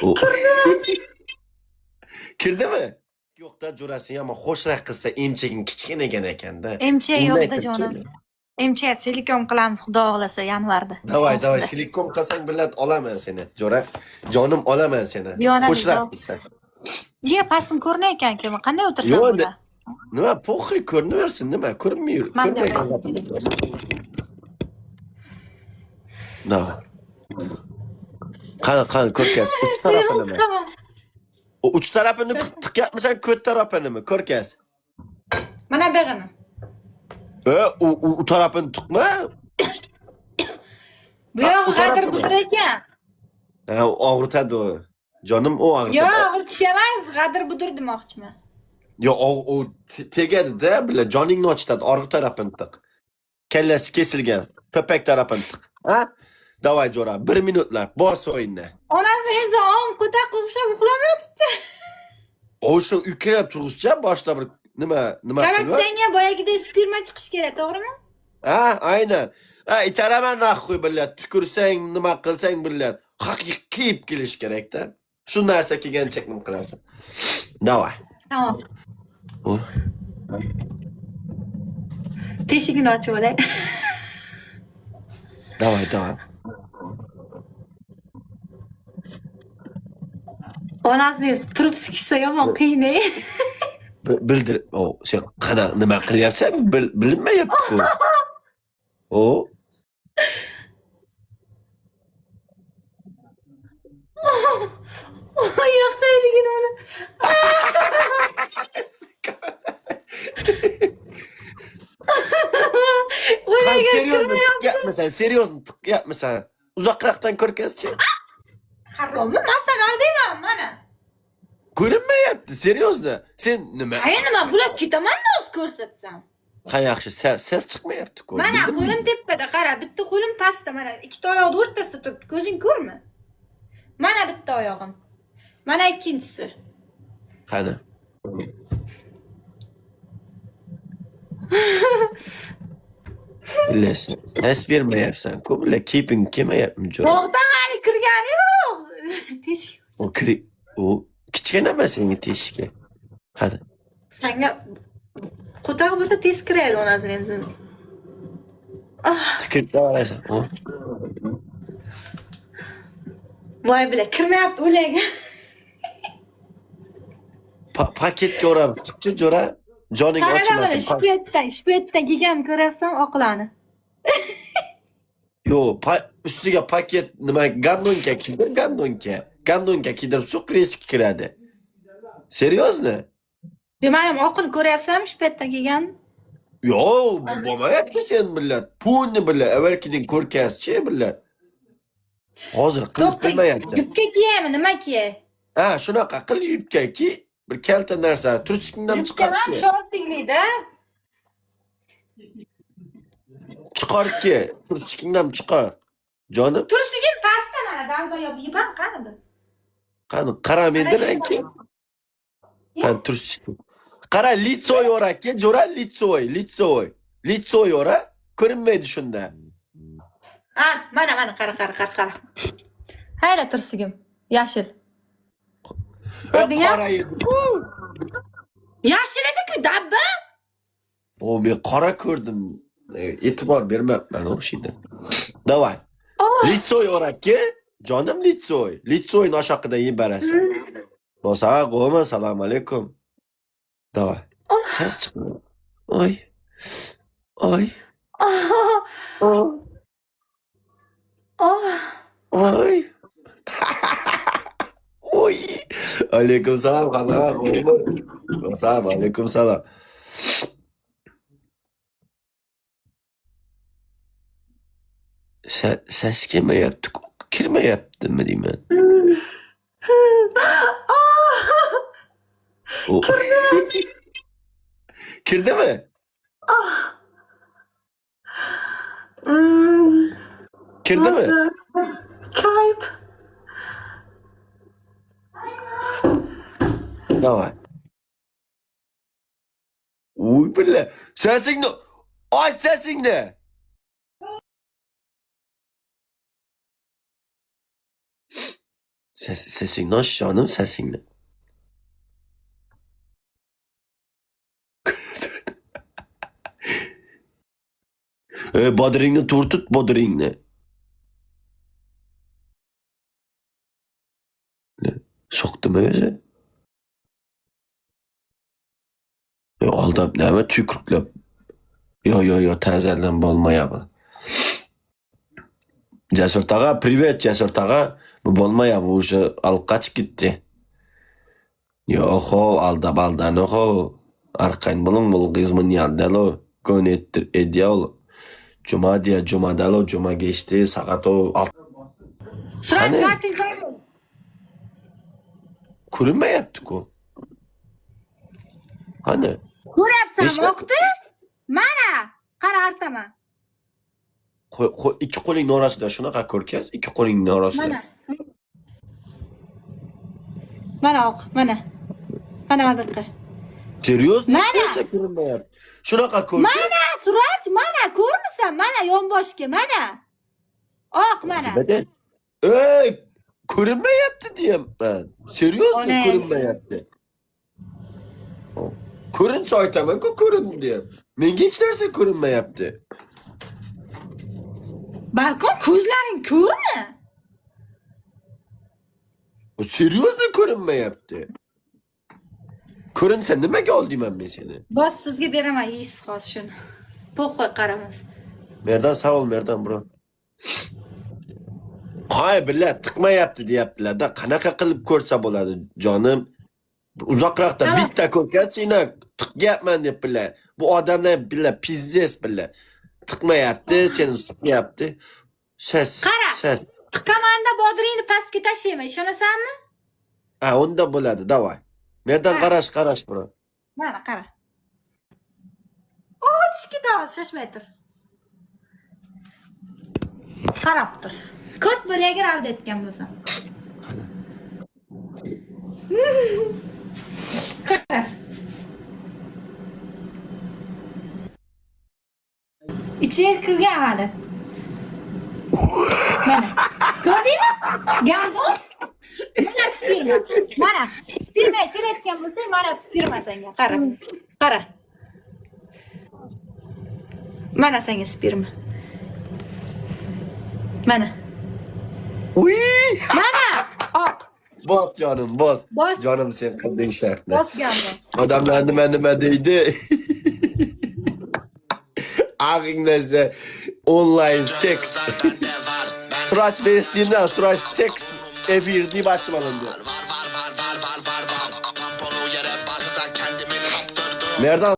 O- Kirdimi? Yok da Jurasini ama hoşroq qilsa emchaging kichkinagan ekanda. Emchak Undan yo'qda kirib jonim. keldi. Emchak silikon qilamiz xudo xohlasa yanvarda. Davay, Oxirida. silikon qilsang billat olaman seni, Jura. Jonim olaman seni. Yo'nadi, Ho'shroq yo'q. qilsa. Ye, pastim ko'rinayotgan-ku. Qanday o'tirsam Yo'q, bo'ladi? nima po'xi ko'rinaversin, nima? Ko'rinmayur. Manda Davay. Qani ko'rkaz, uch tarafini. O uch tarafini tiqyapmisan, ko'rt tarafinimi, ko'rkaz? Mana bu yerni. U tarafini tiqma. Bu yoq g'adir budir ekan. Ha, og'ritadi o. Jonim o og'ritadi. Yo'q, og'ritish emas, g'adir budir demoqchiman. Yo, o tegadi-da, bila joningni ochitadi, orqa tarafini tiq. Kallasi kesilgan, to'pak tarafini tiq. Ha? Davay Jura, 1 minutlar, bos o'yinni. Onasi inson ko'tak qo'shib uxlamayotibdi. O shu ukrab turishcha boshda bir nima Qarab qilib. senga boyagiday sperma chiqish kerak, to'g'rimi? Ha, aynan. Ha, itaraman naxuy billat, tukursang, nima qilsang billat, haqiqiy kiyib kelish kerak-da. Shu narsa kelgancha nima qilarsan? Davay. Tamam. O. Teshigini ochib olay. Davay. Onasini turib sikishsa yomon qiyin. Bildir. O, sen qana nima qilyapsan? Bilinmayapti-ku. O. Yoqdayligini uni. Seryozni tiqyapmisan. Uzoqroqdan ko'rkazchi. Harommi? Men sana deyman, mana. Ko'rinmayapti, seryozni. Sen nima? Hay nima, bular ketaman-da o'z ko'rsatsam. Qay yaxshi, ses chiqmayapti-ku. Mana qo'lim tepada, qara, bitta qo'lim pastda, mana ikkita oyoqni o'rtasida turibdi. Ko'zing ko'rmi? Mana bitta oyog'im. Mana ikkinchisi. Qani? Bilasan, ses bermayapsan. Ko'plar keeping kelmayapmi Jura? Bog'dan hali kirgani yo'q. Teshik. O kichkina emas senga teshikka. Qani? Senga qo'taq bo'lsa tez kiradi onasini ham. Tikib davalasan. Voy bila, kirmayapti o'ylagan. Paketga o'rab chiqchi Jura. Joning ochmasin. Shpetdan kelgan ko'rasam oqlani. Yo, ustiga paket nima gandonka kidirib suqresi kiradi. Seryozni? Mana oqini ko'ryapsanmi shpetdan kelgan? Yo, bo'lmayapti sen billat. Pulni billat, avvalgidek ko'rkazchi billat. Hozir qilib bilmayapsan. Yubka kiyaymi, nima kiyay? Ha, shunaqa qil yubkaki, bir kalta narsa, turchikdan chiqarib. Yubka ham shortingli-da. Chiqarki, turchikdan chiqar. Jonim. Tursigim pastda mana, dalbayo biban qanidi? Qani, qaramaydi rangi. Qani turchik. Qara, litsoy o'raki, Jura litsoy o'ra. Ko'rinmaydi shunda. Ha, mana qara. Hayla tursigim, yashil. Qora edi. Yashil edi-ku, dabba. O, men qora ko'rdim. E'tibor bermabman o'shida. Davay. Litsoy o'raki, jonim litsoy. Litsoyni oshoqida yeb barasan. Bosa, qo'yma, assalomu alaykum. Davay. Ses chiqdi. Oy. Oy. Oy. Alaykum salom, qanaqa qo'yma. Assalomu alaykum salom. Ses kelmayapti, kirmayaptimi deyman. Kirdimi? Kirdimi? Kayıp. Davay. Uy billa, sesingni, och sesingni. Sesini aç canım sesini. Bodringni turtut bodringni. Soktum öyle. Aldab neme tükürklep. Yo təzədən bolmayabı. Cesur Tağa, privet Cesur Tağa. Bu bolmayabı, uşu alıp kaç gitti. Yoxo, aldab aldan oxo. Arkayn bulun bul kızmın yaldalo. Gön ettir ediyalo. Cuma diye cumadalo, cuma geçti. Sakat o alt. Sıra Hani? şartın koyun. Kuruma yaptık o. Hani? Dur yapsam Hiç- oktu. Mana. Kara artama. İki kolun orasında şuna körkez. İki kolun orasında. Mana. Mana ok. Mana. Mana bakı. Seriyoz ne Mana? işlerse kuruma yap. Şuna körkez. Mana surat mana kurmusan mana yomboşke mana. Ok mana. Beden. Kuruma yaptı diyeyim ben. Seriyoz O mu ne? kuruma yaptı? Kurun soytama kurun diyeyim. Men geçlerse kuruma yaptı. Balkon ko'zlaring ko'rmi? O seriyoz mu kuruma yaptı? Kurun sen nimaga oldiyman men seni? Boss sizga beraman yeysiz hozir shuni. Po'qo'y qaramas. Merdan sağ ol Merdan bro. Hay billah tıkma yaptı deyaptilar da qanaqa qilib ko'rsa bo'ladi jonim. Uzoqroqda Tamam. bitta ko'rkachina tıkyapman deb billah. Bu odamlar billah pizzes billah. Tıkmayapti, seni sıkmayapti. Ses. Qara. Ses. Qiqamanda bodringni pastga tashlayman, ishonasanmi? Ha onda bo'ladi, davay. Merdan Ha. qarash bro. Mana qara. O tishga hozir shoshmay tur. Qarab tur. Kot bo'lagiga alda etgan bo'lsam. Qara. İçeri kirgan hali. Mana. Ko'rdingmi? Gandon. Mana spirma. Mana. Spirma kelayotgan bo'lsang, mana spirma senga. Qara. Qara. Mana senga spirma. Mana. Uy! Mana. Oq. Bos canım, bos. Bos. Canım sen qanday ishlarni. Bos gandon. Odamlar nima deydi? Ağzınızda online seks. Suraç Beresliğinden Suraç seks efir deyip açmalım diyor. Nereden